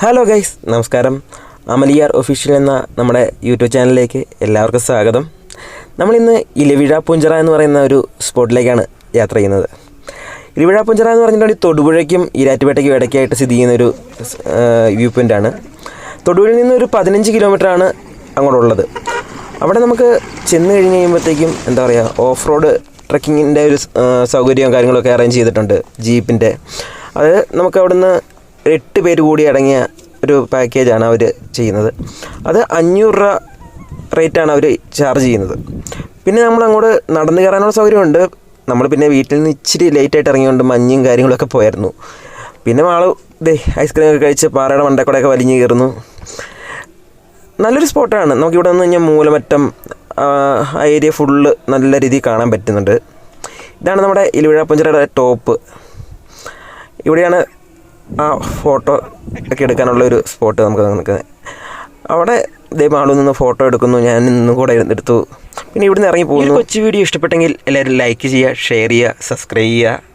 Hello guys, നമസ്കാരം. അമലിയാർ official എന്ന നമ്മുടെ യൂട്യൂബ് ചാനലിലേക്ക് എല്ലാവർക്കും സ്വാഗതം. നമ്മളിന്ന് ഇലവിഴ പൂഞ്ചിറ എന്ന് പറയുന്ന ഒരു സ്പോട്ടിലേക്കാണ് യാത്ര ചെയ്യുന്നത്. ഇലവിഴ പൂഞ്ചിറ എന്ന് പറഞ്ഞിട്ടുണ്ടെങ്കിൽ തൊടുപുഴയ്ക്കും ഈരാറ്റുപേട്ടയ്ക്കും ഇടയ്ക്കായിട്ട് സ്ഥിതി ചെയ്യുന്നൊരു വ്യൂ പോയിൻ്റാണ്. തൊടുപുഴയിൽ നിന്നൊരു 15 കിലോമീറ്ററാണ് അങ്ങോട്ടുള്ളത്. അവിടെ നമുക്ക് ചെന്ന് കഴിഞ്ഞ് കഴിയുമ്പോഴത്തേക്കും എന്താ പറയുക, ഓഫ് റോഡ് ട്രക്കിങ്ങിൻ്റെ ഒരു സൗകര്യവും കാര്യങ്ങളൊക്കെ അറേഞ്ച് ചെയ്തിട്ടുണ്ട്. ജീപ്പിൻ്റെ അത് നമുക്ക് അവിടുന്ന് 8 പേര് കൂടി അടങ്ങിയ ഒരു പാക്കേജാണ് അവർ ചെയ്യുന്നത്. അത് 500 രൂപ റേറ്റാണ് അവർ ചാർജ് ചെയ്യുന്നത്. പിന്നെ നമ്മൾ അങ്ങോട്ട് നടന്നു കയറാനുള്ള സൗകര്യമുണ്ട്. നമ്മൾ പിന്നെ വീട്ടിൽ നിന്ന് ഇച്ചിരി ലേറ്റായിട്ട് ഇറങ്ങിയുകൊണ്ട് മഞ്ഞും കാര്യങ്ങളൊക്കെ പോയായിരുന്നു. പിന്നെ ഐസ്ക്രീമൊക്കെ കഴിച്ച് പാറയുടെ മണ്ടക്കൂടെയൊക്കെ വലിഞ്ഞ് കയറുന്നു. നല്ലൊരു സ്പോട്ടാണ്. നമുക്കിവിടെ നിന്ന് കഴിഞ്ഞാൽ മൂലമറ്റം ആ ഏരിയ ഫുള്ള് നല്ല രീതിയിൽ കാണാൻ പറ്റുന്നുണ്ട്. ഇതാണ് നമ്മുടെ ഇലവിഴ പൂഞ്ചിറയുടെ ടോപ്പ്. ഇവിടെയാണ് ആ ഫോട്ടോ ഒക്കെ എടുക്കാനുള്ള ഒരു സ്പോട്ട് നമുക്ക് നിൽക്കുന്നത്. അവിടെ ആളിൽ നിന്ന് ഫോട്ടോ എടുക്കുന്നു, ഞാൻ ഇന്നും കൂടെ എടുത്തു. പിന്നെ ഇവിടുന്ന് ഇറങ്ങി പോകുന്നു. കൊച്ചു വീഡിയോ ഇഷ്ടപ്പെട്ടെങ്കിൽ എല്ലാവരും ലൈക്ക് ചെയ്യുക, ഷെയർ ചെയ്യുക, സബ്സ്ക്രൈബ് ചെയ്യുക.